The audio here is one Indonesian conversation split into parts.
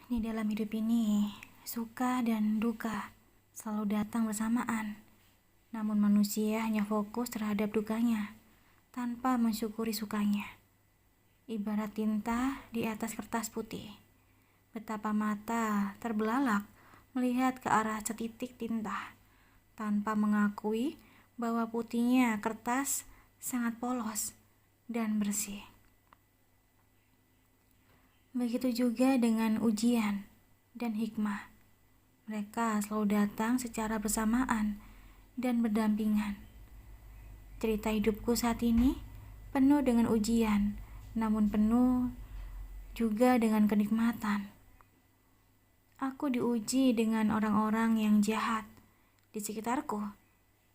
Di dalam hidup ini, suka dan duka selalu datang bersamaan. Namun manusia hanya fokus terhadap dukanya, tanpa mensyukuri sukanya. Ibarat tinta di atas kertas putih. Betapa mata terbelalak melihat ke arah setitik tinta, tanpa mengakui bahwa putihnya kertas sangat polos dan bersih. Begitu juga dengan ujian dan hikmah. Mereka selalu datang secara bersamaan dan berdampingan. Cerita hidupku saat ini penuh dengan ujian, namun penuh juga dengan kenikmatan. Aku diuji dengan orang-orang yang jahat di sekitarku,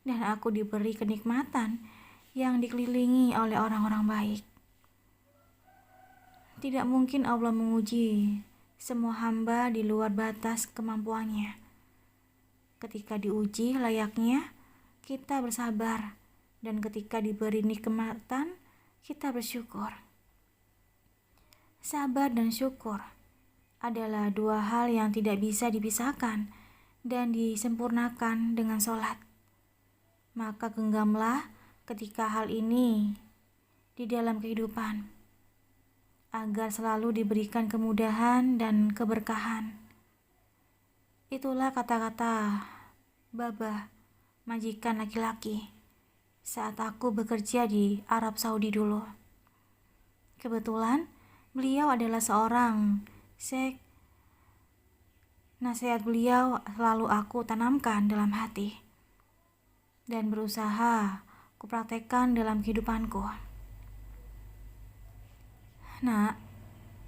dan aku diberi kenikmatan yang dikelilingi oleh orang-orang baik. Tidak mungkin Allah menguji semua hamba di luar batas kemampuannya. Ketika diuji layaknya, kita bersabar, dan ketika diberi nikmatan, kita bersyukur. Sabar dan syukur adalah dua hal yang tidak bisa dipisahkan dan disempurnakan dengan sholat. Maka genggamlah ketika hal ini di dalam kehidupan, agar selalu diberikan kemudahan dan keberkahan. Itulah kata-kata Baba, majikan laki-laki, saat aku bekerja di Arab Saudi dulu. Kebetulan beliau adalah seorang syekh. Nasihat beliau selalu aku tanamkan dalam hati dan berusaha kupraktekkan dalam kehidupanku. Nak,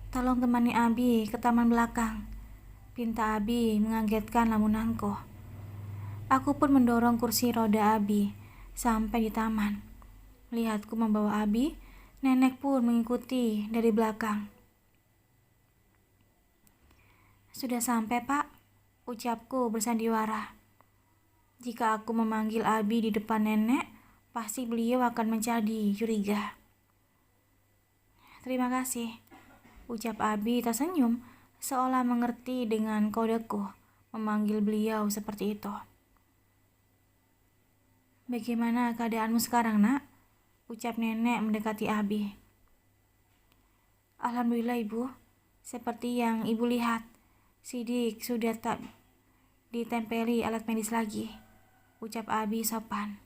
tolong temani Abi ke taman belakang. Pinta Abi mengagetkan lamunanku. Aku pun mendorong kursi roda Abi sampai di taman. Melihatku membawa Abi, nenek pun mengikuti dari belakang. Sudah sampai, Pak, ucapku bersandiwara. Jika aku memanggil Abi di depan nenek, pasti beliau akan menjadi curiga. Terima kasih, ucap Abi tersenyum, seolah mengerti dengan kodeku memanggil beliau seperti itu. Bagaimana keadaanmu sekarang, Nak? Ucap nenek mendekati Abi. Alhamdulillah, Ibu. Seperti yang Ibu lihat, Sidik sudah tak ditempeli alat medis lagi, ucap Abi sopan.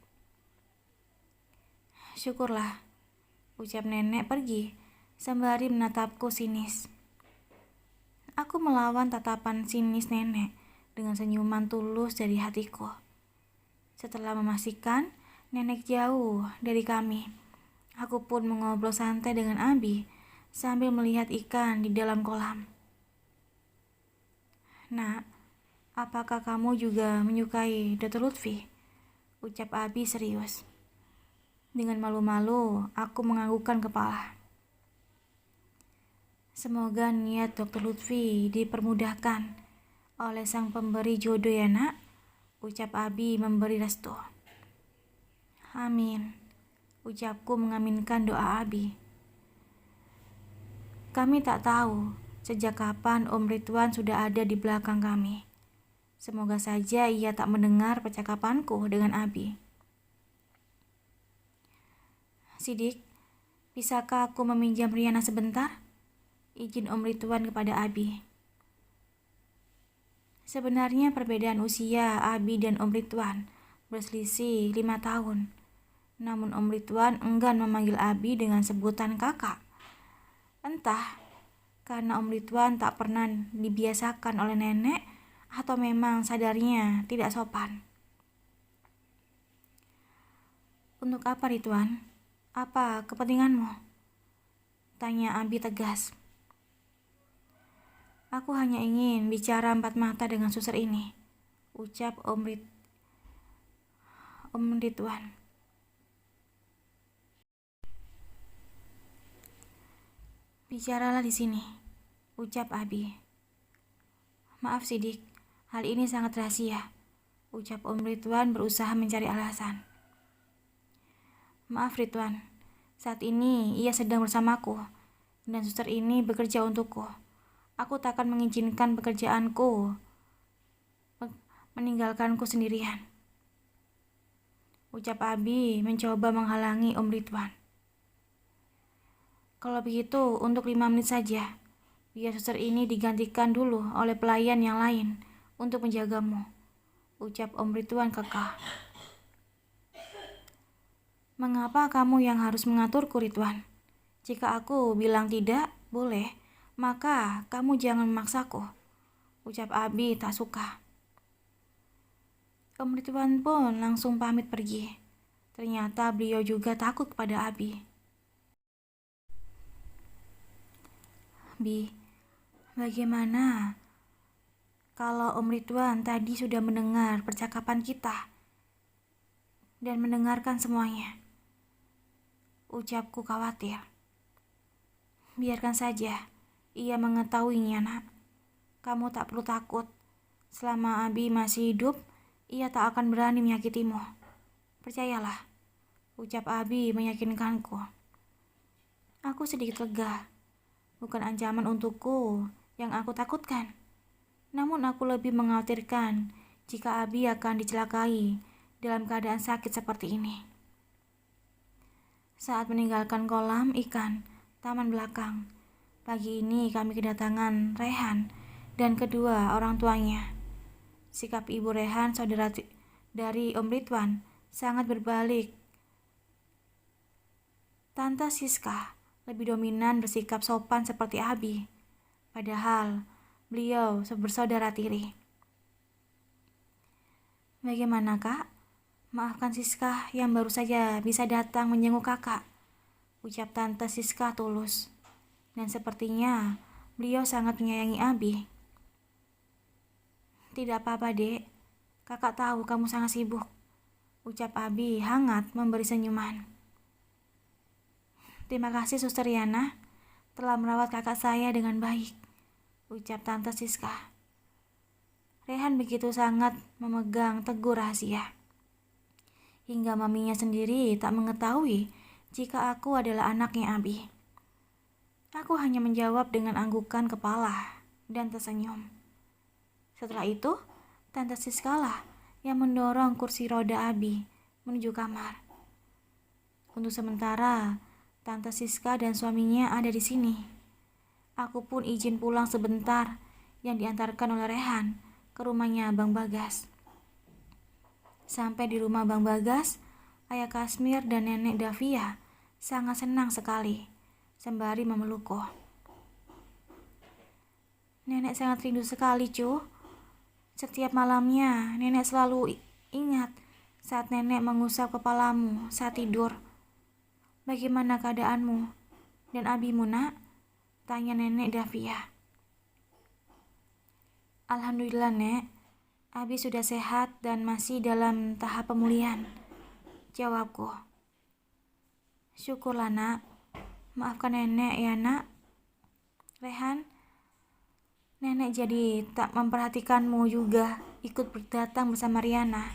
Syukurlah, ucap nenek pergi sembari menatapku sinis. Aku melawan tatapan sinis nenek dengan senyuman tulus dari hatiku. Setelah memastikan nenek jauh dari kami, aku pun mengobrol santai dengan Abi sambil melihat ikan di dalam kolam. Nak, apakah kamu juga menyukai Dr. Lutfi? Ucap Abi serius. Dengan malu-malu, aku menganggukkan kepala. Semoga niat Dr. Lutfi dipermudahkan oleh sang pemberi jodoh ya, Nak, ucap Abi memberi restu. Amin, ucapku mengaminkan doa Abi. Kami tak tahu sejak kapan Om Ridwan sudah ada di belakang kami. Semoga saja ia tak mendengar percakapanku dengan Abi. Sidik, bisakah aku meminjam Riana sebentar? Izin Om Ridwan kepada Abi. Sebenarnya perbedaan usia Abi dan Om Ridwan berselisih 5 tahun. Namun Om Ridwan enggan memanggil Abi dengan sebutan kakak. Entah karena Om Ridwan tak pernah dibiasakan oleh nenek atau memang sadarnya tidak sopan. Untuk apa, Ridwan? Apa kepentinganmu? Tanya Abi tegas. Aku hanya ingin bicara empat mata dengan suster ini, ucap Om Ridwan. Bicaralah di sini, ucap Abi. Maaf Sidik, hal ini sangat rahasia, ucap Om Ridwan berusaha mencari alasan. Maaf Ridwan, saat ini ia sedang bersamaku, dan suster ini bekerja untukku. Aku tak akan mengizinkan pekerjaanku meninggalkanku sendirian. Ucap Abi mencoba menghalangi Om Ridwan. Kalau begitu, untuk 5 menit saja. Biar suster ini digantikan dulu oleh pelayan yang lain untuk menjagamu. Ucap Om Ridwan kekeh. Mengapa kamu yang harus mengaturku, Ridwan? Jika aku bilang tidak, boleh, maka kamu jangan memaksaku. Ucap Abi tak suka. Om Ridwan pun langsung pamit pergi. Ternyata beliau juga takut kepada Abi. Bi, bagaimana kalau Om Ridwan tadi sudah mendengar percakapan kita dan mendengarkan semuanya? Ucapku khawatir. Biarkan saja, ia mengetahuinya, nak. Kamu tak perlu takut. Selama Abi masih hidup, ia tak akan berani menyakitimu. Percayalah, ucap Abi meyakinkanku. Aku sedikit lega. Bukan ancaman untukku yang aku takutkan. Namun aku lebih mengkhawatirkan jika Abi akan dicelakai dalam keadaan sakit seperti ini. Saat meninggalkan kolam ikan taman belakang, pagi ini kami kedatangan Rehan dan kedua orang tuanya. Sikap Ibu Rehan, saudara dari Om Ridwan, sangat berbalik. Tante Siska lebih dominan bersikap sopan seperti Abi, padahal beliau bersaudara tiri. Bagaimana, Kak? Maafkan Siska yang baru saja bisa datang menjenguk kakak, ucap Tante Siska tulus. Dan sepertinya beliau sangat menyayangi Abi. Tidak apa-apa, Dek. Kakak tahu kamu sangat sibuk, ucap Abi hangat memberi senyuman. Terima kasih Suster Yana telah merawat kakak saya dengan baik, ucap Tante Siska. Rehan begitu sangat memegang teguh rahasia. Hingga maminya sendiri tak mengetahui jika aku adalah anaknya Abi. Aku hanya menjawab dengan anggukan kepala dan tersenyum. Setelah itu, Tante Siska lah yang mendorong kursi roda Abi menuju kamar. Untuk sementara, Tante Siska dan suaminya ada di sini. Aku pun izin pulang sebentar yang diantarkan oleh Rehan ke rumahnya Bang Bagas. Sampai di rumah Bang Bagas, Ayah Kasmir dan Nenek Davia sangat senang sekali sembari memelukku. Nenek sangat rindu sekali, Cu. Setiap malamnya, Nenek selalu ingat saat Nenek mengusap kepalamu saat tidur. Bagaimana keadaanmu dan Abimu, nak? Tanya Nenek Davia. Alhamdulillah, Nek. Abi sudah sehat dan masih dalam tahap pemulihan, jawabku. Syukurlah, nak. Maafkan Nenek ya, nak. Rehan, Nenek jadi tak memperhatikanmu juga ikut berdatang bersama Riana,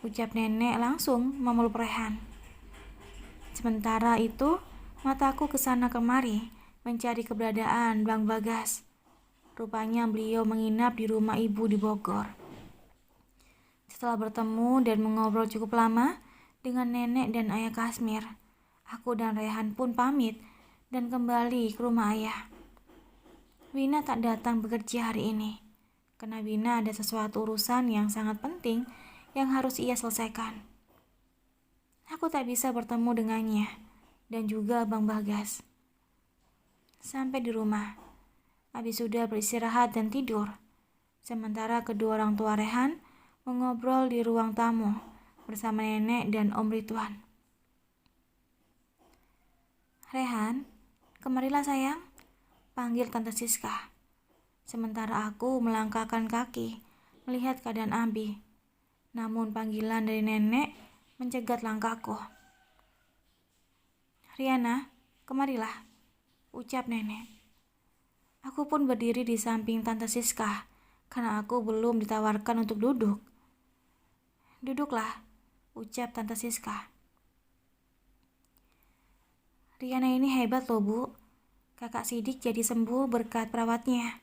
ucap Nenek langsung memeluk Rehan. Sementara itu, mataku kesana kemari mencari keberadaan Bang Bagas. Rupanya beliau menginap di rumah ibu di Bogor. Setelah bertemu dan mengobrol cukup lama dengan Nenek dan Ayah Kasmir, aku dan Rehan pun pamit dan kembali ke rumah Ayah. Wina tak datang bekerja hari ini, karena Wina ada sesuatu urusan yang sangat penting yang harus ia selesaikan. Aku tak bisa bertemu dengannya dan juga Bang Bagas. Sampai di rumah, Abi sudah beristirahat dan tidur, sementara kedua orang tua Rehan mengobrol di ruang tamu bersama Nenek dan Om Ridwan. Rehan, kemarilah sayang, panggil Tante Siska. Sementara aku melangkahkan kaki melihat keadaan Abi. Namun panggilan dari Nenek mencegat langkahku. Riana, kemarilah, ucap Nenek. Aku pun berdiri di samping Tante Siska karena aku belum ditawarkan untuk duduk. Duduklah, ucap Tante Siska. Riana ini hebat loh, Bu. Kakak Sidik jadi sembuh berkat perawatnya,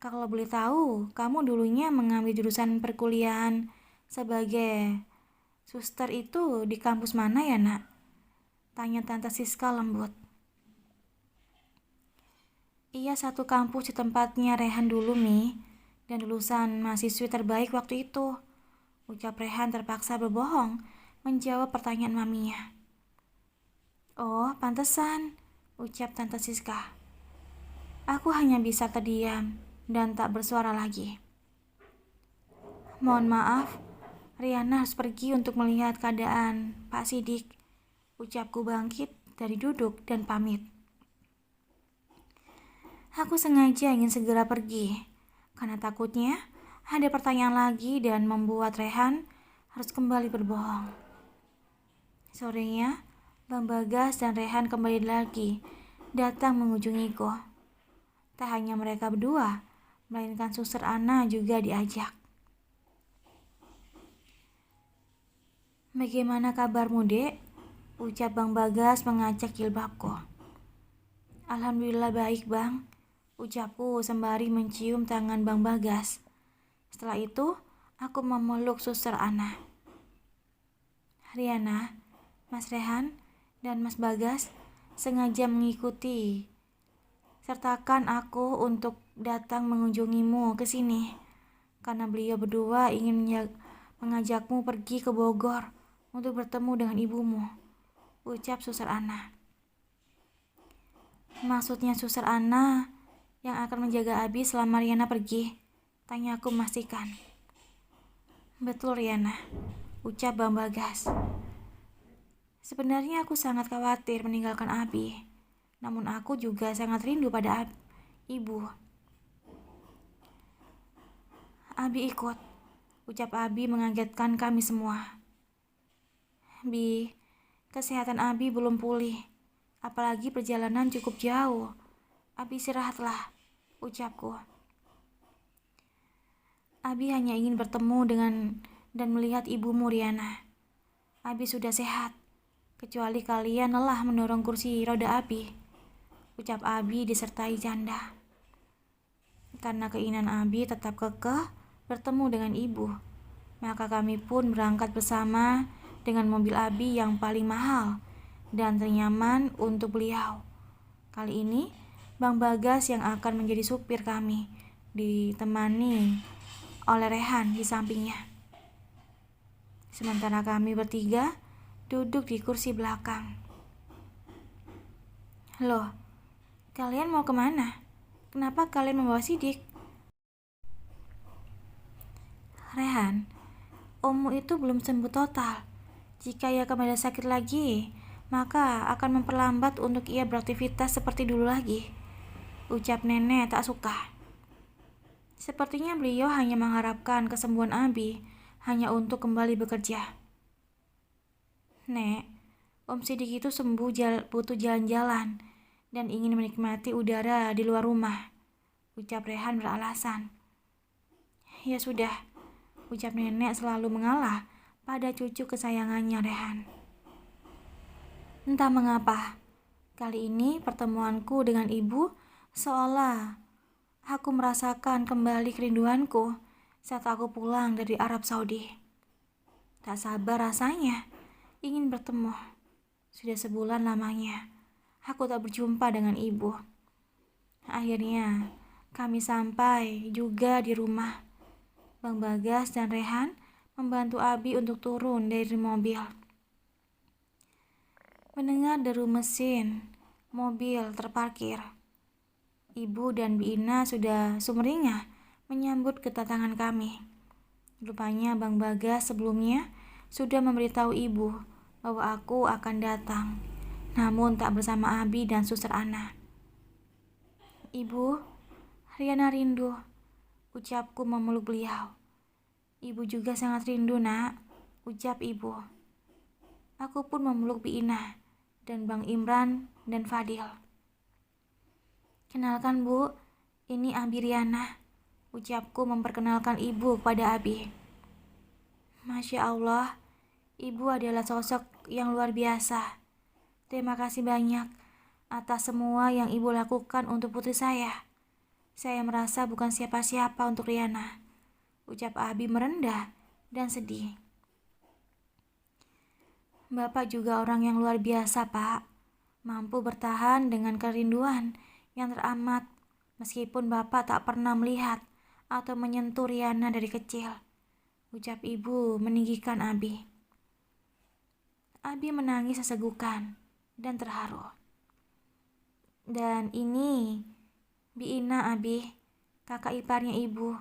Kalau boleh tahu, kamu dulunya mengambil jurusan perkuliahan sebagai suster itu di kampus mana ya, Nak? Tanya Tante Siska lembut. Iya, satu kampus di tempatnya Rehan dulu, Mi. Dan lulusan mahasiswi terbaik waktu itu. Ucap Rehan terpaksa berbohong menjawab pertanyaan maminya. Oh, pantesan, ucap Tante Siska. Aku hanya bisa terdiam dan tak bersuara lagi. Mohon maaf, Riana harus pergi untuk melihat keadaan Pak Sidik. Ucapku bangkit dari duduk dan pamit. Aku sengaja ingin segera pergi, karena takutnya ada pertanyaan lagi dan membuat Rehan harus kembali berbohong. Sorenya, Bang Bagas dan Rehan kembali lagi datang mengunjungiku. Tak hanya mereka berdua, melainkan Suster Ana juga diajak. Bagaimana kabarmu, Dek? Ucap Bang Bagas mengacak jilbabku. Alhamdulillah baik, Bang. Ucapku sembari mencium tangan Bang Bagas. Setelah itu, aku memeluk Suster Ana. Riana, Mas Rehan, dan Mas Bagas sengaja mengikuti sertakan aku untuk datang mengunjungimu ke sini, karena beliau berdua ingin mengajakmu pergi ke Bogor untuk bertemu dengan ibumu, ucap Suster Ana. Maksudnya Suster Ana yang akan menjaga Abi selama Riana pergi? Tanya aku memastikan. Betul, Riana, ucap Bang Bagas. Sebenarnya aku sangat khawatir meninggalkan Abi. Namun aku juga sangat rindu pada ibu. Abi ikut, ucap Abi mengagetkan kami semua. Bi, kesehatan Abi belum pulih, apalagi perjalanan cukup jauh. Abi istirahatlah, ucapku. Abi hanya ingin bertemu dengan dan melihat ibumu, Riana. Abi sudah sehat, kecuali kalian lelah mendorong kursi roda Abi, ucap Abi disertai canda. Karena keinginan Abi tetap kekeh bertemu dengan ibu, maka kami pun berangkat bersama dengan mobil Abi yang paling mahal dan ternyaman untuk beliau. Kali ini, Bang Bagas yang akan menjadi supir kami, ditemani oleh Rehan di sampingnya. Sementara kami bertiga duduk di kursi belakang. Loh, kalian mau kemana? Kenapa kalian membawa Sidik? Rehan, ommu itu belum sembuh total. Jika ia kembali sakit lagi, maka akan memperlambat untuk ia beraktivitas seperti dulu lagi, ucap nenek tak suka. Sepertinya beliau hanya mengharapkan kesembuhan Abi hanya untuk kembali bekerja. Nek, Om Sidik itu sembuh butuh jalan-jalan dan ingin menikmati udara di luar rumah, ucap Rehan beralasan. Ya sudah, ucap nenek selalu mengalah pada cucu kesayangannya Rehan. Entah mengapa, kali ini pertemuanku dengan ibu seolah aku merasakan kembali kerinduanku saat aku pulang dari Arab Saudi. Tak sabar rasanya ingin bertemu. Sudah sebulan lamanya aku tak berjumpa dengan ibu. Akhirnya kami sampai juga di rumah. Bang Bagas dan Rehan membantu Abi untuk turun dari mobil. Mendengar deru mesin mobil terparkir, Ibu dan Bi Ina sudah sumringah menyambut kedatangan kami. Rupanya Bang Bagas sebelumnya sudah memberitahu ibu bahwa aku akan datang, namun tak bersama Abi dan Suster Ana. Ibu, Riana rindu, ucapku memeluk beliau. Ibu juga sangat rindu, Nak, ucap ibu. Aku pun memeluk Bi Ina dan Bang Imran dan Fadil. Kenalkan, Bu, ini Abi Riana, ucapku memperkenalkan ibu kepada Abi. Masya Allah, ibu adalah sosok yang luar biasa. Terima kasih banyak atas semua yang ibu lakukan untuk putri saya. Saya merasa bukan siapa-siapa untuk Riana, ucap Abi merendah dan sedih. Bapak juga orang yang luar biasa, Pak. Mampu bertahan dengan kerinduan yang teramat, meskipun Bapak tak pernah melihat atau menyentuh Riana dari kecil, ucap ibu meninggikan Abi. Abi menangis sesegukan dan terharu. Dan ini Bi Ina, Abi, kakak iparnya ibu,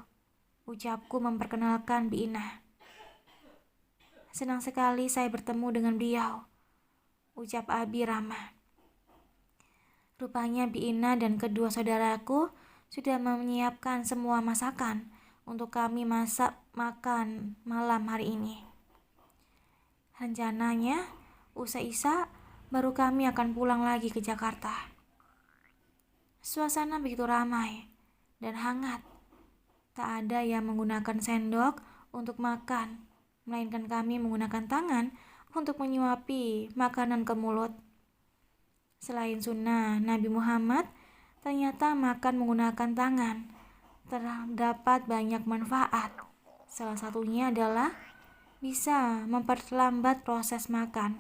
ucapku memperkenalkan Bi Ina. Senang sekali saya bertemu dengan beliau, ucap Abi ramah. Rupanya Bi Ina dan kedua saudaraku sudah menyiapkan semua masakan untuk kami masak makan malam hari ini. Rencananya, usai Isya baru kami akan pulang lagi ke Jakarta. Suasana begitu ramai dan hangat. Tak ada yang menggunakan sendok untuk makan, melainkan kami menggunakan tangan untuk menyuapi makanan ke mulut. Selain sunnah Nabi Muhammad, ternyata makan menggunakan tangan terdapat banyak manfaat. Salah satunya adalah bisa memperlambat proses makan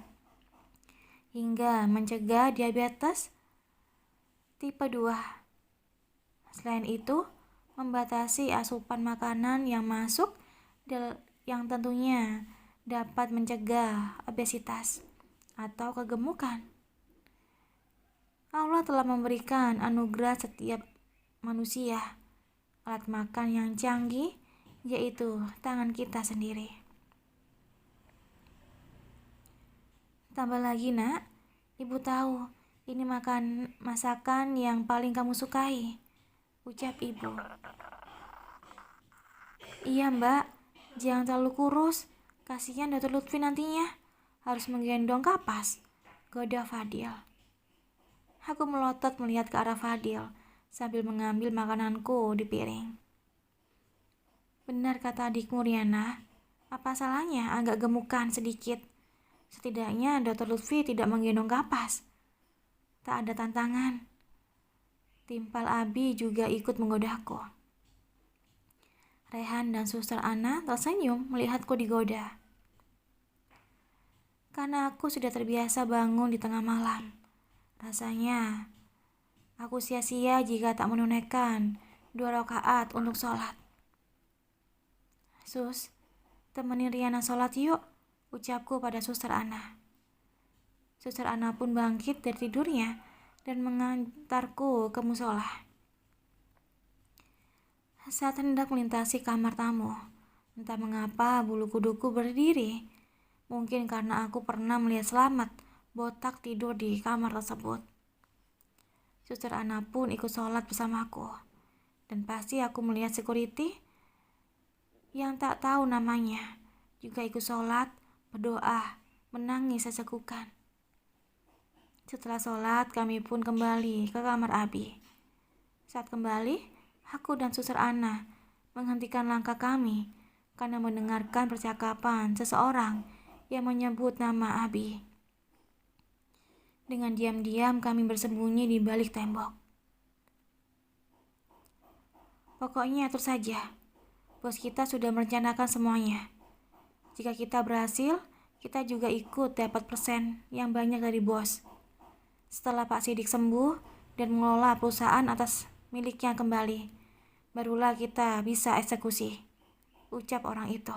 hingga mencegah diabetes tipe 2. Selain itu, membatasi asupan makanan yang masuk yang tentunya dapat mencegah obesitas atau kegemukan. Allah telah memberikan anugerah setiap manusia alat makan yang canggih, yaitu tangan kita sendiri. Tambah lagi, Nak, Ibu tahu ini masakan yang paling kamu sukai, ucap ibu. Iya, Mbak, jangan terlalu kurus, kasihan Dr. Lutfi nantinya harus menggendong kapas, goda Fadil. Aku melotot melihat ke arah Fadil sambil mengambil makananku di piring. Benar kata adikmu, Riana, apa salahnya agak gemukan sedikit? Setidaknya Dr. Lutfi tidak menggendong kapas. Tak ada tantangan. Timpal Abi juga ikut menggodaku. Rehan dan Suster Ana tersenyum melihatku digoda. Karena aku sudah terbiasa bangun di tengah malam. Rasanya aku sia-sia jika tak menunaikan 2 rakaat untuk sholat. Sus, temenin Riana sholat yuk, ucapku pada Suster Ana. Suster Ana pun bangkit dari tidurnya dan mengantarku ke musola. Saat hendak melintasi kamar tamu, entah mengapa bulu kuduku berdiri. Mungkin karena aku pernah melihat Slamet botak tidur di kamar tersebut. Suster Ana pun ikut sholat bersamaku. Dan pasti aku melihat security yang tak tahu namanya juga ikut sholat, berdoa, menangis sesegukan. Setelah sholat, kami pun kembali ke kamar Abi. Saat kembali, aku dan Suster Ana menghentikan langkah kami karena mendengarkan percakapan seseorang yang menyebut nama Abi. Dengan diam-diam kami bersembunyi di balik tembok. Pokoknya atur saja. Bos kita sudah merencanakan semuanya. Jika kita berhasil, kita juga ikut dapat persen yang banyak dari bos. Setelah Pak Sidik sembuh dan mengelola perusahaan atas miliknya kembali, barulah kita bisa eksekusi, ucap orang itu.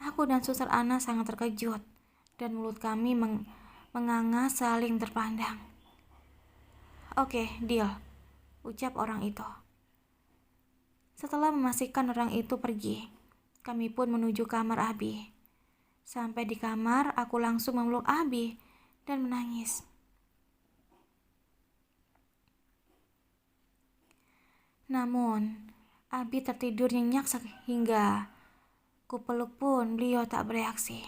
Aku dan Suster Ana sangat terkejut dan mulut kami menganga saling terpandang. Oke, deal, ucap orang itu. Setelah memastikan orang itu pergi, kami pun menuju kamar Abi. Sampai di kamar, aku langsung memeluk Abi dan menangis. Namun, Abi tertidur nyenyak sehingga kupeluk pun beliau tak bereaksi.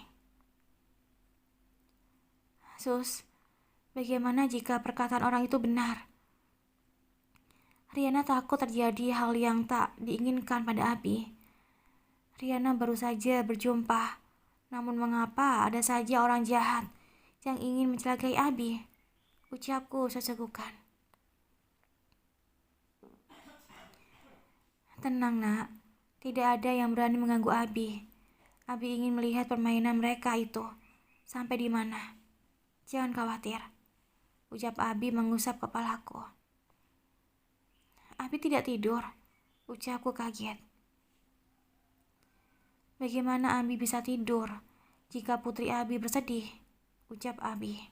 Sus, bagaimana jika perkataan orang itu benar? Riana takut terjadi hal yang tak diinginkan pada Abi. Riana baru saja berjumpa. Namun mengapa ada saja orang jahat yang ingin mencelakai Abi? Ucapku sesegukan. Tenang nak, tidak ada yang berani mengganggu Abi. Abi ingin melihat permainan mereka itu sampai di mana. Jangan khawatir, ucap Abi mengusap kepalaku. Abi tidak tidur, ucapku kaget. Bagaimana Abi bisa tidur jika putri Abi bersedih, ucap Abi.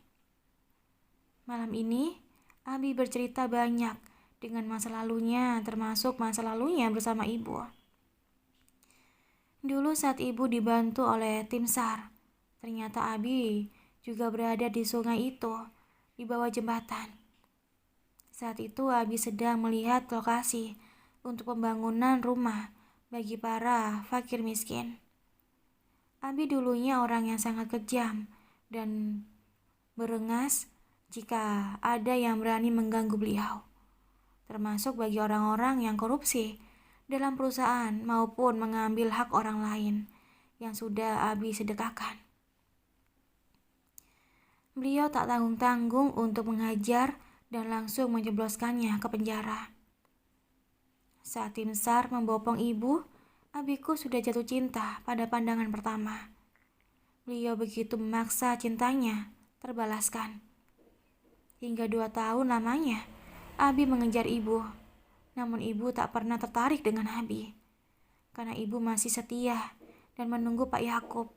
Malam ini, Abi bercerita banyak dengan masa lalunya, termasuk masa lalunya bersama ibu. Dulu saat ibu dibantu oleh tim SAR, ternyata Abi juga berada di sungai itu, di bawah jembatan. Saat itu Abi sedang melihat lokasi untuk pembangunan rumah bagi para fakir miskin. Abi dulunya orang yang sangat kejam dan berengas jika ada yang berani mengganggu beliau, termasuk bagi orang-orang yang korupsi dalam perusahaan maupun mengambil hak orang lain yang sudah Abi sedekahkan. Beliau tak tanggung-tanggung untuk mengajar dan langsung menjebloskannya ke penjara. Saat tim SAR membopong ibu, Abiku sudah jatuh cinta pada pandangan pertama. Beliau begitu memaksa cintanya terbalaskan. Hingga 2 tahun lamanya, Abi mengejar ibu. Namun ibu tak pernah tertarik dengan Abi. Karena ibu masih setia dan menunggu Pak Yakub.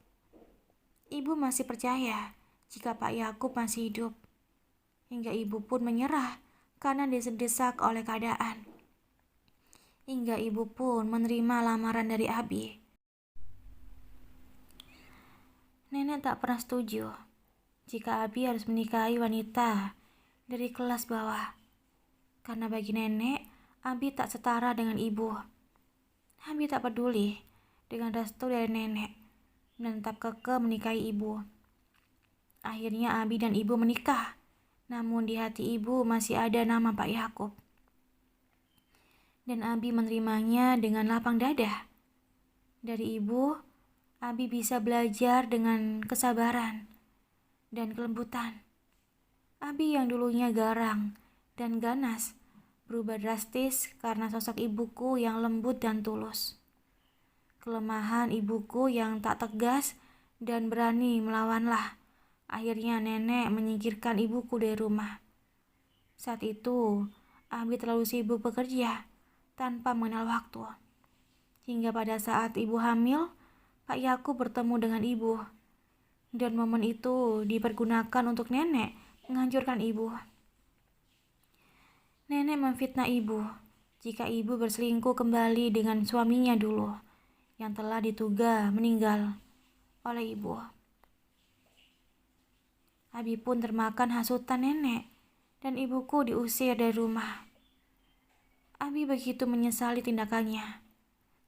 Ibu masih percaya jika Pak Yakub masih hidup. Hingga ibu pun menyerah karena disedesak oleh keadaan. Hingga ibu pun menerima lamaran dari Abi. Nenek tak pernah setuju jika Abi harus menikahi wanita dari kelas bawah. Karena bagi nenek, Abi tak setara dengan ibu. Abi tak peduli dengan restu dari nenek dan tetap kekeh menikahi ibu. Akhirnya Abi dan ibu menikah. Namun di hati ibu masih ada nama Pak Yakub. Dan Abi menerimanya dengan lapang dada. Dari ibu, Abi bisa belajar dengan kesabaran dan kelembutan. Abi yang dulunya garang dan ganas berubah drastis karena sosok ibuku yang lembut dan tulus. Kelemahan ibuku yang tak tegas dan berani melawanlah. Akhirnya nenek menyingkirkan ibuku dari rumah. Saat itu, Abi terlalu sibuk bekerja tanpa mengenal waktu. Hingga pada saat ibu hamil, Pak Yakub bertemu dengan ibu. Dan momen itu dipergunakan untuk nenek menghancurkan ibu. Nenek memfitnah ibu jika ibu berselingkuh kembali dengan suaminya dulu yang telah diduga meninggal oleh ibu. Abi pun termakan hasutan nenek dan ibuku diusir dari rumah. Abi begitu menyesali tindakannya.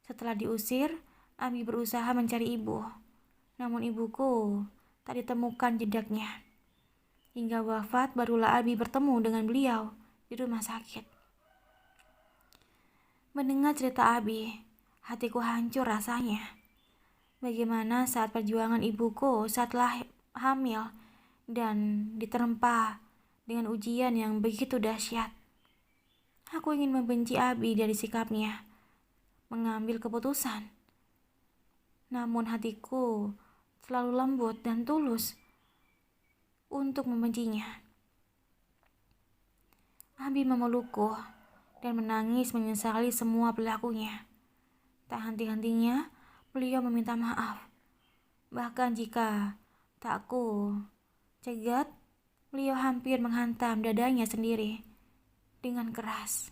Setelah diusir, Abi berusaha mencari ibu. Namun ibuku tak ditemukan jejaknya. Hingga wafat barulah Abi bertemu dengan beliau di rumah sakit. Mendengar cerita Abi, hatiku hancur rasanya. Bagaimana saat perjuangan ibuku setelah hamil dan diterpa dengan ujian yang begitu dahsyat. Aku ingin membenci Abi dari sikapnya, mengambil keputusan. Namun hatiku selalu lembut dan tulus untuk membencinya. Abi memelukku dan menangis menyesali semua perilakunya. Tak henti-hentinya beliau meminta maaf. Bahkan jika tak ku cegat, beliau hampir menghantam dadanya sendiri dengan keras.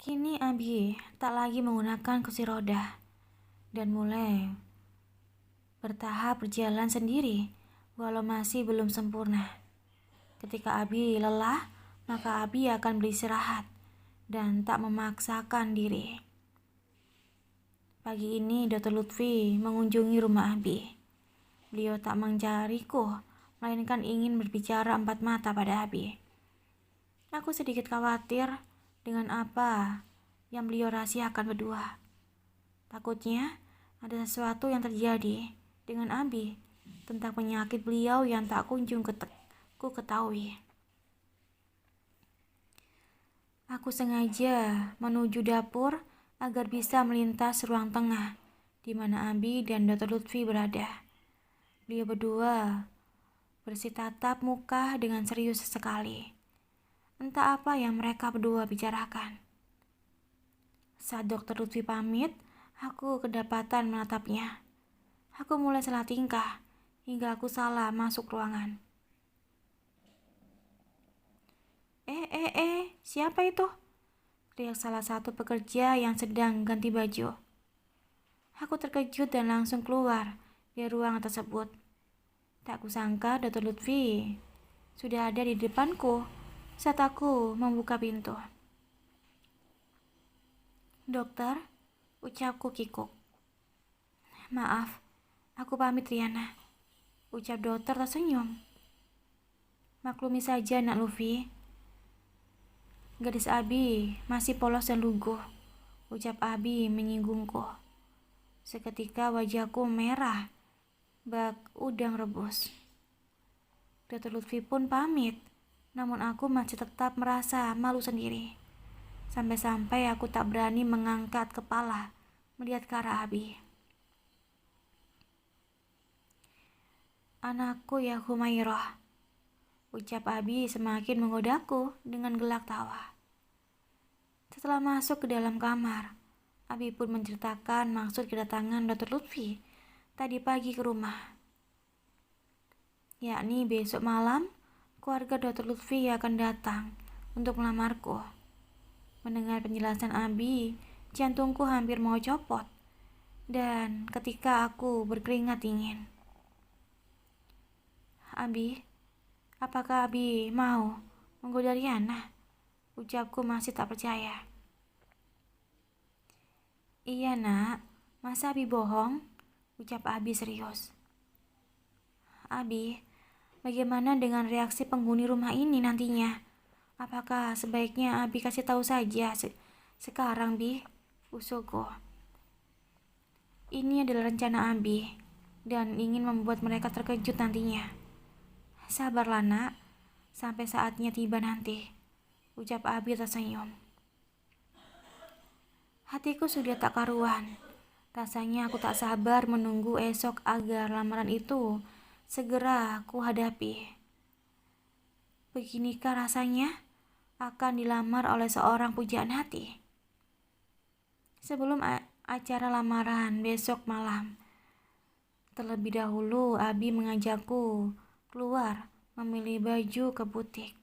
Kini Abi tak lagi menggunakan kursi roda dan mulai bertahap berjalan sendiri walau masih belum sempurna. Ketika Abi lelah, maka Abi akan beristirahat dan tak memaksakan diri. Pagi ini Dr. Lutfi mengunjungi rumah Abi. Beliau tak mencariku, melainkan ingin berbicara empat mata pada Abi. Aku sedikit khawatir dengan apa yang beliau rahasiakan berdua. Takutnya ada sesuatu yang terjadi dengan Abi tentang penyakit beliau yang tak kunjung ku ketahui. Aku sengaja menuju dapur agar bisa melintas ruang tengah di mana Abi dan Dr. Lutfi berada. Beliau berdua bersitatap muka dengan serius sekali. Entah apa yang mereka berdua bicarakan. Saat Dr. Lutfi pamit, aku kedapatan menatapnya. Aku mulai salah tingkah hingga aku salah masuk ruangan. Siapa itu? Teriak salah satu pekerja yang sedang ganti baju. Aku terkejut dan langsung keluar dari ruangan tersebut. Tak kusangka Dr. Lutfi sudah ada di depanku saat aku membuka pintu. Dokter, ucapku kikuk. Maaf, aku pamit Riana, ucap dokter tersenyum. Maklumi saja nak Luffy. Gadis Abi masih polos dan lugu, ucap Abi menyinggungku. Seketika wajahku merah, bak udang rebus. Dr. Lutfi pun pamit, namun aku masih tetap merasa malu sendiri. Sampai-sampai aku tak berani mengangkat kepala melihat ke arah Abi. Anakku ya Humairah, ucap Abi semakin menggodaku dengan gelak tawa. Setelah masuk ke dalam kamar, Abi pun menceritakan maksud kedatangan Dr. Lutfi tadi pagi ke rumah. Yakni besok malam, keluarga Dr. Lutfi akan datang untuk melamarku. Mendengar penjelasan Abi, jantungku hampir mau copot. Dan ketika aku berkeringat dingin. Abi, apakah Abi mau menggoda Riana? Ucapku masih tak percaya. Iya nak, masa Abi bohong? Ucap Abi serius. Abi, bagaimana dengan reaksi penghuni rumah ini nantinya? Apakah sebaiknya Abi kasih tahu saja sekarang, Bi? Usukku. Ini adalah rencana Abi dan ingin membuat mereka terkejut nantinya. Sabarlah nak, sampai saatnya tiba nanti, ucap Abi tersenyum. Hatiku sudah tak karuan. Rasanya aku tak sabar menunggu esok agar lamaran itu segera ku hadapi. Beginikah rasanya akan dilamar oleh seorang pujaan hati? Sebelum acara lamaran besok malam, terlebih dahulu Abi mengajakku keluar memilih baju ke butik.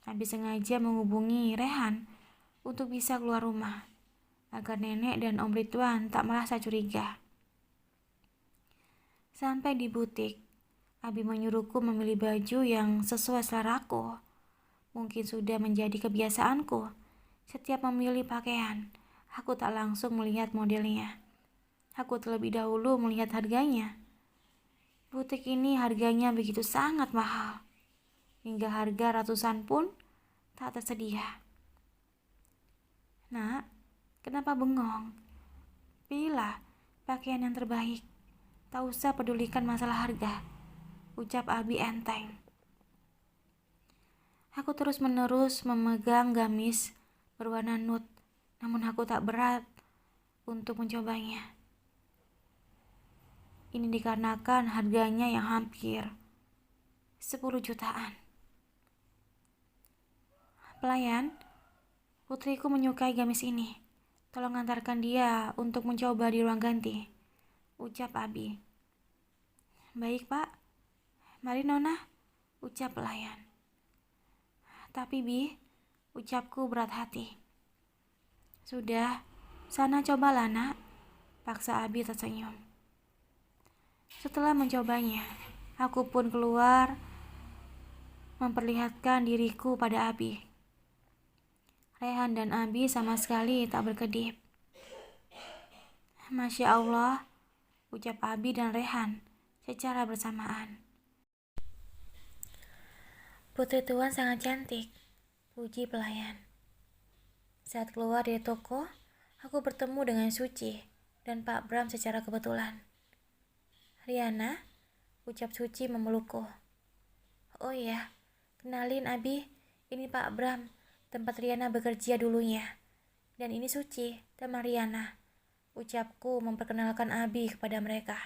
Abi sengaja menghubungi Rehan untuk bisa keluar rumah agar nenek dan Om Ridwan tak merasa curiga. Sampai di butik, Abi menyuruhku memilih baju yang sesuai seleraku. Mungkin sudah menjadi kebiasaanku. Setiap memilih pakaian, aku tak langsung melihat modelnya. Aku terlebih dahulu melihat harganya. Butik ini harganya begitu sangat mahal. Hingga harga ratusan pun tak tersedia. Nak, kenapa bengong? Pilihlah pakaian yang terbaik. Tak usah pedulikan masalah harga, ucap Abi enteng. Aku terus-menerus memegang gamis berwarna nude, namun aku tak berat untuk mencobanya. Ini dikarenakan harganya yang hampir 10 jutaan. Pelayan, putriku menyukai gamis ini. Tolong antarkan dia untuk mencoba di ruang ganti, ucap Abi. Baik pak, mari nona, ucap pelayan. Tapi Bi, ucapku berat hati. Sudah, sana cobalah nak, paksa Abi tersenyum. Setelah mencobanya, aku pun keluar memperlihatkan diriku pada Abi. Rehan dan Abi sama sekali tak berkedip. Masya Allah, ucap Abi dan Rehan secara bersamaan. Putri Tuan sangat cantik, puji pelayan. Saat keluar dari toko, aku bertemu dengan Suci dan Pak Bram secara kebetulan. Riana, ucap Suci memelukku. Oh iya, kenalin Abi, ini Pak Bram, tempat Riana bekerja dulunya. Dan ini Suci, teman Riana. Ucapku memperkenalkan Abi kepada mereka.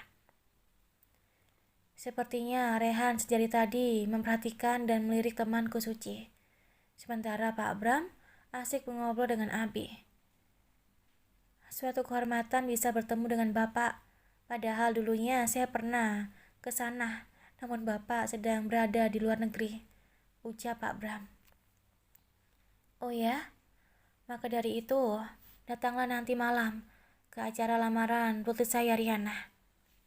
Sepertinya Rehan sejari tadi memperhatikan dan melirik temanku Suci. Sementara Pak Bram asik mengobrol dengan Abi. Suatu kehormatan bisa bertemu dengan Bapak. Padahal dulunya saya pernah ke sana, namun Bapak sedang berada di luar negeri, ucap Pak Bram. Oh ya? Maka dari itu, datanglah nanti malam ke acara lamaran putri saya Riana,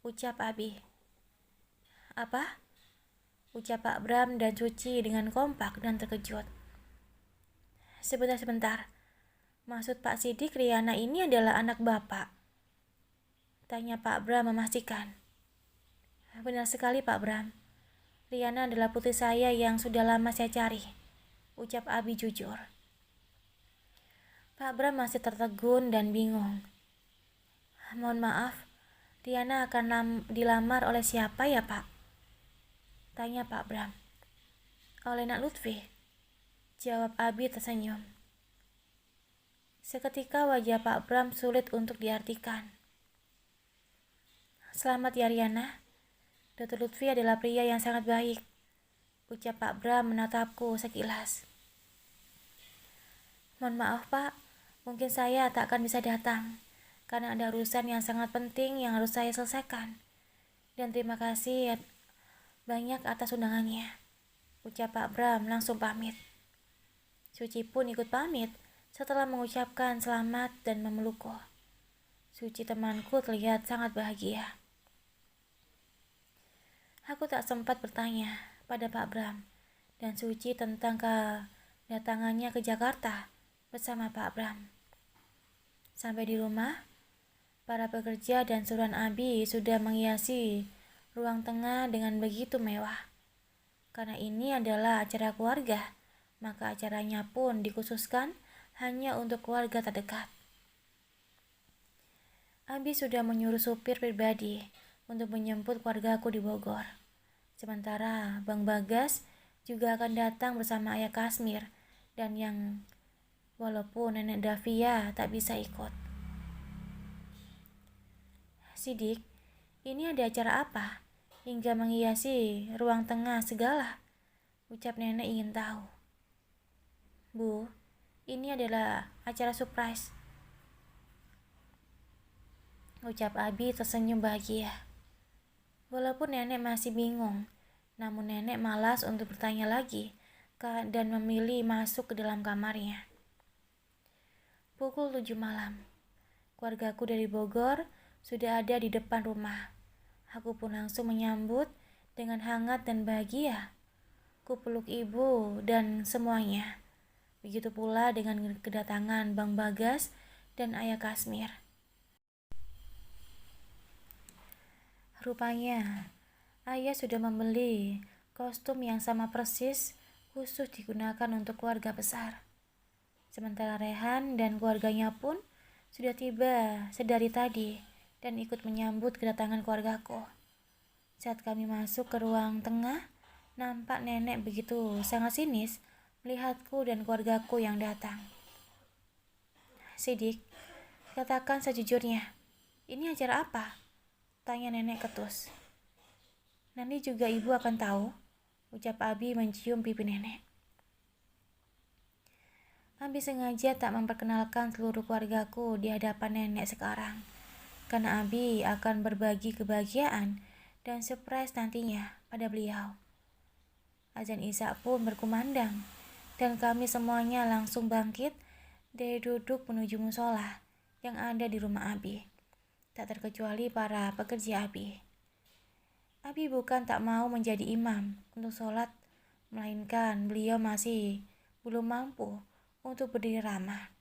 ucap Abi. Apa? Ucap Pak Bram dan Suci dengan kompak dan terkejut. Sebentar. Maksud Pak Sidik Riana ini adalah anak Bapak? Tanya Pak Bram memastikan. Benar sekali Pak Bram. Riana adalah putri saya yang sudah lama saya cari, ucap Abi jujur. Pak Bram masih tertegun dan bingung. Mohon maaf, Riana akan dilamar oleh siapa ya Pak? Tanya Pak Bram. Oleh Nak Lutfi, jawab Abi tersenyum. Seketika wajah Pak Bram sulit untuk diartikan. Selamat ya Riana. Dr. Lutfi adalah pria yang sangat baik, ucap Pak Bram menatapku sekilas. Mohon maaf Pak, mungkin saya tak akan bisa datang, karena ada urusan yang sangat penting yang harus saya selesaikan. Dan terima kasih banyak atas undangannya, ucap Pak Bram langsung pamit. Suci pun ikut pamit setelah mengucapkan selamat dan memelukku. Suci temanku terlihat sangat bahagia. Aku tak sempat bertanya pada Pak Bram dan Suci tentang kedatangannya ke Jakarta bersama Pak Bram. Sampai di rumah, para pekerja dan suruhan Abi sudah menghiasi ruang tengah dengan begitu mewah. Karena ini adalah acara keluarga, maka acaranya pun dikhususkan hanya untuk keluarga terdekat. Abi sudah menyuruh supir pribadi untuk menjemput keluargaku di Bogor. Sementara Bang Bagas juga akan datang bersama ayah Kasmir dan yang walaupun nenek Davia tak bisa ikut. Sidik, ini ada acara apa? Hingga menghiasi ruang tengah segala, ucap nenek ingin tahu. Bu, ini adalah acara surprise, ucap Abi tersenyum bahagia. Walaupun nenek masih bingung, namun nenek malas untuk bertanya lagi dan memilih masuk ke dalam kamarnya. Pukul 7 malam, keluargaku dari Bogor sudah ada di depan rumah. Aku pun langsung menyambut dengan hangat dan bahagia. Ku peluk ibu dan semuanya. Begitu pula dengan kedatangan Bang Bagas dan ayah Kasmir. Rupanya, ayah sudah membeli kostum yang sama persis khusus digunakan untuk keluarga besar. Sementara Rehan dan keluarganya pun sudah tiba sedari tadi dan ikut menyambut kedatangan keluargaku. Saat kami masuk ke ruang tengah, nampak nenek begitu sangat sinis melihatku dan keluargaku yang datang. Sidik, katakan sejujurnya, ini acara apa? Tanya nenek ketus. Nanti juga ibu akan tahu, ucap Abi mencium pipi nenek. Abi sengaja tak memperkenalkan seluruh keluargaku di hadapan nenek sekarang, karena Abi akan berbagi kebahagiaan dan surprise nantinya pada beliau. Azan Isya pun berkumandang, dan kami semuanya langsung bangkit dari duduk menuju musola yang ada di rumah Abi, tak terkecuali para pekerja Abi. Abi bukan tak mau menjadi imam untuk sholat, melainkan beliau masih belum mampu untuk berdiri ramah.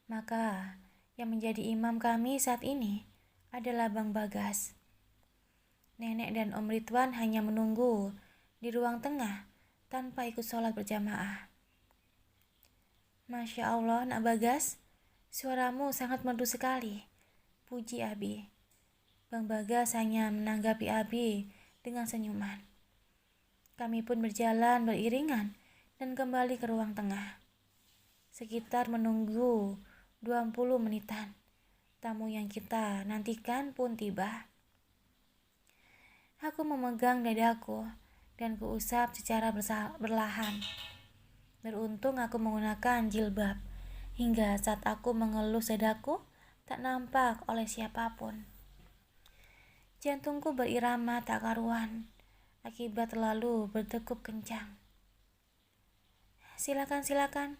Maka yang menjadi imam kami saat ini adalah Bang Bagas. Nenek dan Om Ridwan hanya menunggu di ruang tengah tanpa ikut sholat berjamaah. Masya Allah, Nak Bagas, suaramu sangat merdu sekali, puji Abi. Bang Bagas hanya menanggapi Abi dengan senyuman. Kami pun berjalan beriringan dan kembali ke ruang tengah. Sekitar menunggu 20 menitan, tamu yang kita nantikan pun tiba. Aku memegang dadaku dan kuusap secara berlahan. Beruntung aku menggunakan jilbab, hingga saat aku mengelus dadaku tak nampak oleh siapapun. Jantungku berirama tak karuan akibat terlalu berdegup kencang. Silakan,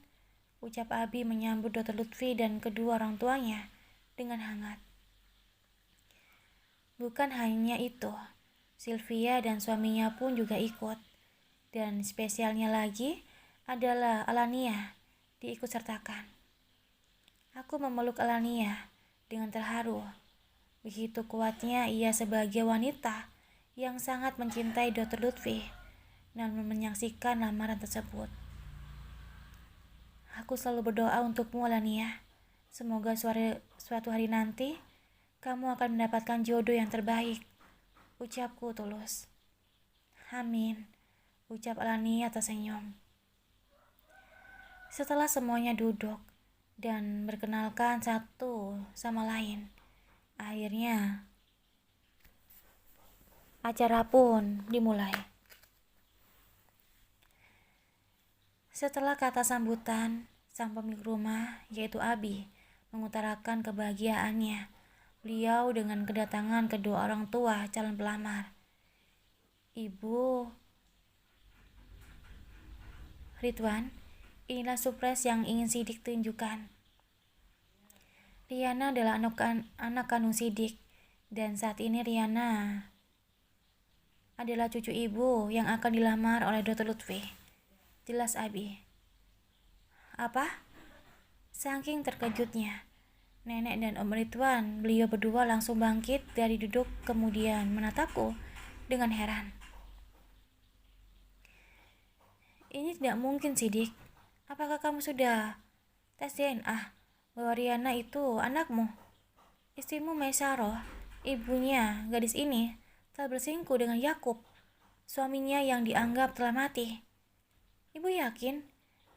ucap Abi menyambut Dr. Lutfi dan kedua orang tuanya dengan hangat. Bukan hanya itu, Sylvia dan suaminya pun juga ikut. Dan spesialnya lagi adalah Alania diikut sertakan. Aku memeluk Alania dengan terharu. Begitu kuatnya ia sebagai wanita yang sangat mencintai Dr. Lutfi namun menyaksikan lamaran tersebut. Aku selalu berdoa untukmu, Alania. Semoga suatu hari nanti kamu akan mendapatkan jodoh yang terbaik, ucapku tulus. Amin, ucap Alania tersenyum. Setelah semuanya duduk dan berkenalkan satu sama lain, akhirnya acara pun dimulai. Setelah kata sambutan, sang pemilik rumah, yaitu Abi, mengutarakan kebahagiaannya. Beliau dengan kedatangan kedua orang tua calon pelamar. Ibu Ridwan, inilah surprise yang ingin Sidik tunjukkan. Riana adalah anak kandung Sidik, dan saat ini Riana adalah cucu ibu yang akan dilamar oleh Dr. Lutfi. Jelas Abi. Apa? Saking terkejutnya, Nenek dan Om Ridwan, beliau berdua langsung bangkit dari duduk kemudian menatapku dengan heran. Ini tidak mungkin, Sidik. Apakah kamu sudah tes DNA bahwa Riana itu anakmu? Istrimu Maisaroh, ibunya gadis ini, telah berselingkuh dengan Yakub, suaminya yang dianggap telah mati. Ibu yakin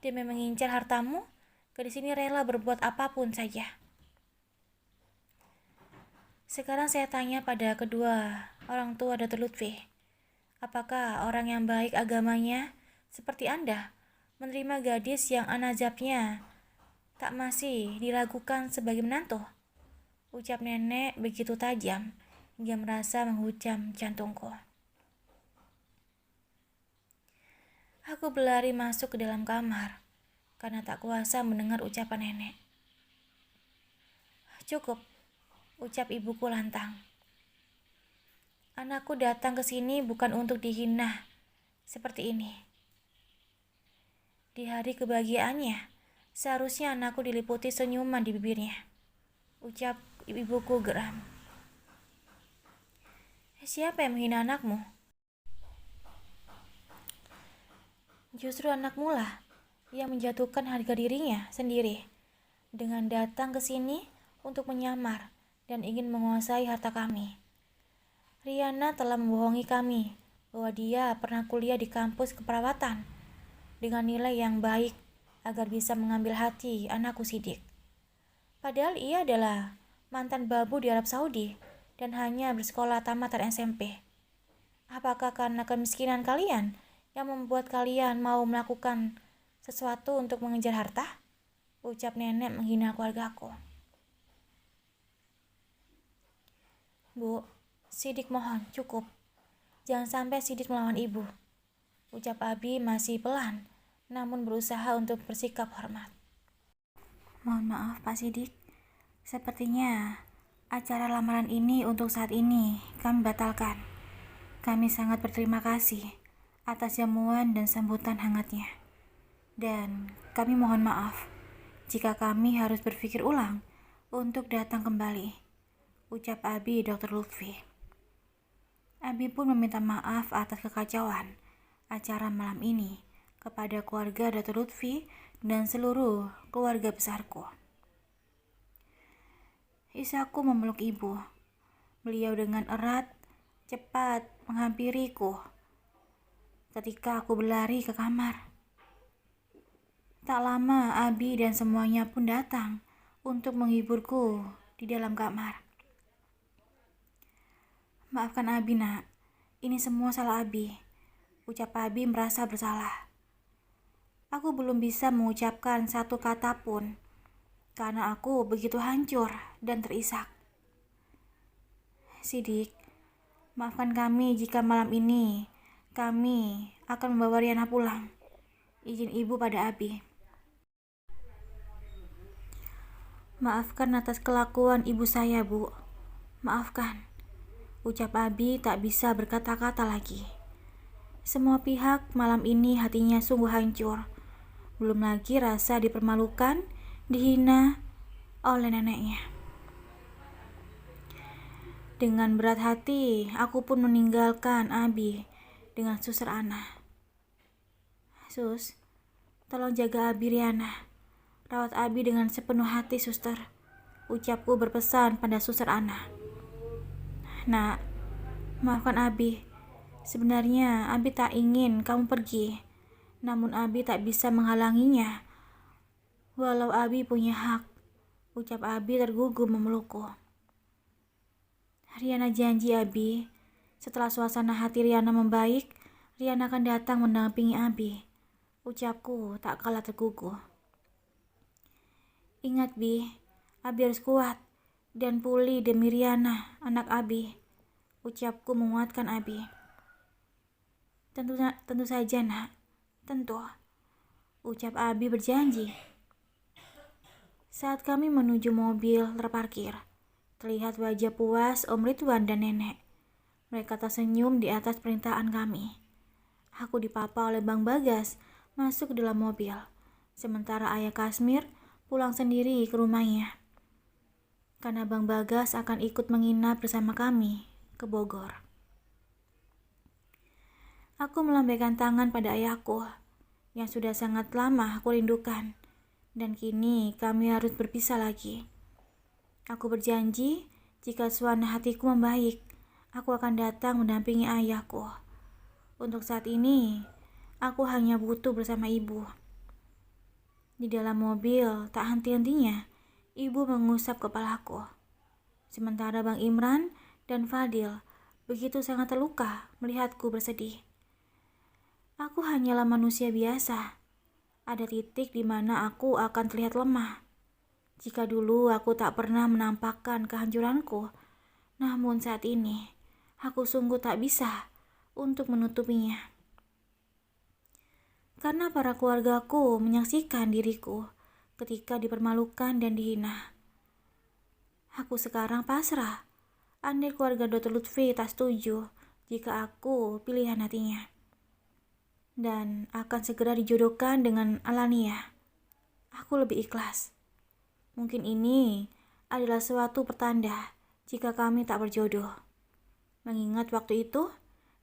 demi mengincar hartamu, gadis ini rela berbuat apapun saja. Sekarang saya tanya pada kedua orang tua Dr. Lutfi, apakah orang yang baik agamanya seperti Anda menerima gadis yang anazabnya tak masih diragukan sebagai menantu? Ucap nenek begitu tajam hingga merasa menghujam jantungku. Aku berlari masuk ke dalam kamar karena tak kuasa mendengar ucapan nenek. Cukup, ucap ibuku lantang. Anakku datang ke sini bukan untuk dihina seperti ini. Di hari kebahagiaannya, seharusnya anakku diliputi senyuman di bibirnya, ucap ibuku geram. Siapa yang menghina anakmu? Justru anakmu lah yang menjatuhkan harga dirinya sendiri dengan datang ke sini untuk menyamar dan ingin menguasai harta kami. Riana telah membohongi kami bahwa dia pernah kuliah di kampus keperawatan dengan nilai yang baik agar bisa mengambil hati anakku Sidik. Padahal ia adalah mantan babu di Arab Saudi dan hanya bersekolah tamatan SMP. Apakah karena kemiskinan kalian yang membuat kalian mau melakukan sesuatu untuk mengejar harta? Ucap nenek menghina keluargaku. Bu, Sidik mohon, cukup. Jangan sampai Sidik melawan ibu. Ucap Abi masih pelan, namun berusaha untuk bersikap hormat. Mohon maaf Pak Sidik, sepertinya acara lamaran ini untuk saat ini kami batalkan. Kami sangat berterima kasih atas jamuan dan sambutan hangatnya. Dan kami mohon maaf jika kami harus berpikir ulang untuk datang kembali, ucap Abi Dr. Lutfi. Abi pun meminta maaf atas kekacauan acara malam ini kepada keluarga Dr. Lutfi dan seluruh keluarga besarku. Isaku memeluk ibu. Beliau dengan erat cepat menghampiriku ketika aku berlari ke kamar. Tak lama Abi dan semuanya pun datang untuk menghiburku di dalam kamar. Maafkan Abi, nak. Ini semua salah Abi. Ucap Abi merasa bersalah. Aku belum bisa mengucapkan satu kata pun karena aku begitu hancur dan terisak. Sidik, maafkan kami jika malam ini kami akan membawa Riana pulang. Izin ibu pada Abi. Maafkan atas kelakuan ibu saya, Bu. Maafkan. Ucap Abi tak bisa berkata-kata lagi. Semua pihak malam ini hatinya sungguh hancur. Belum lagi rasa dipermalukan, dihina oleh neneknya. Dengan berat hati, aku pun meninggalkan Abi dengan suster Ana. Sus, tolong jaga Abi Riana. Rawat Abi dengan sepenuh hati, suster. Ucapku berpesan pada suster Ana. Nak, maafkan Abi. Sebenarnya Abi tak ingin kamu pergi. Namun Abi tak bisa menghalanginya. Walau Abi punya hak. Ucap Abi tergugum memelukku. Riana janji Abi, setelah suasana hati Riana membaik, Riana akan datang mendampingi Abi. Ucapku tak kalah terguguh. Ingat Bi, Abi harus kuat dan pulih demi Riana, anak Abi. Ucapku menguatkan Abi. Tentu saja, nak. Tentu. Ucap Abi berjanji. Saat kami menuju mobil terparkir, terlihat wajah puas Om Ridwan dan nenek. Mereka tersenyum di atas perintahan kami. Aku dipapa oleh Bang Bagas masuk ke dalam mobil, sementara ayah Kasmir pulang sendiri ke rumahnya. Karena Bang Bagas akan ikut menginap bersama kami ke Bogor. Aku melambaikan tangan pada ayahku yang sudah sangat lama aku rindukan, dan kini kami harus berpisah lagi. Aku berjanji jika suasana hatiku membaik, aku akan datang mendampingi ayahku. Untuk saat ini, aku hanya butuh bersama ibu. Di dalam mobil, tak henti-hentinya, ibu mengusap kepalaku. Sementara Bang Imran dan Fadil begitu sangat terluka melihatku bersedih. Aku hanyalah manusia biasa. Ada titik di mana aku akan terlihat lemah. Jika dulu aku tak pernah menampakkan kehancuranku, namun saat ini, aku sungguh tak bisa untuk menutupinya. Karena para keluargaku menyaksikan diriku ketika dipermalukan dan dihina. Aku sekarang pasrah. Andai keluarga Dr. Lutfi tak setuju jika aku pilihan hatinya. Dan akan segera dijodohkan dengan Alania. Aku lebih ikhlas. Mungkin ini adalah suatu pertanda jika kami tak berjodoh. Mengingat waktu itu,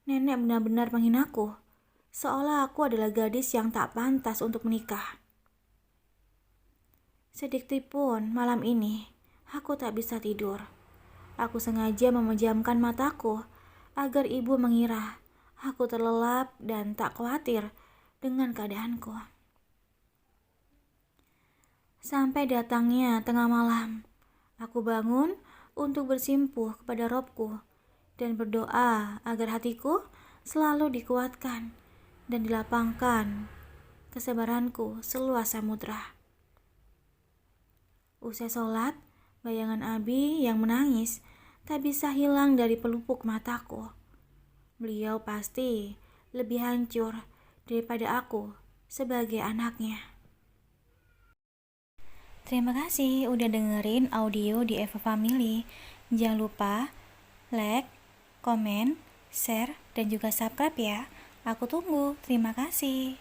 nenek benar-benar menghinaku. Seolah aku adalah gadis yang tak pantas untuk menikah. Sedikit pun malam ini, aku tak bisa tidur. Aku sengaja memejamkan mataku agar ibu mengira aku terlelap dan tak khawatir dengan keadaanku. Sampai datangnya tengah malam, aku bangun untuk bersimpuh kepada Robku dan berdoa agar hatiku selalu dikuatkan dan dilapangkan kesabaranku seluas samudra. Usai sholat, bayangan Abi yang menangis tak bisa hilang dari pelupuk mataku. Beliau pasti lebih hancur daripada aku sebagai anaknya. Terima kasih udah dengerin audio di Eva Family. Jangan lupa like, komen, share, dan juga subscribe ya. Aku tunggu. Terima kasih.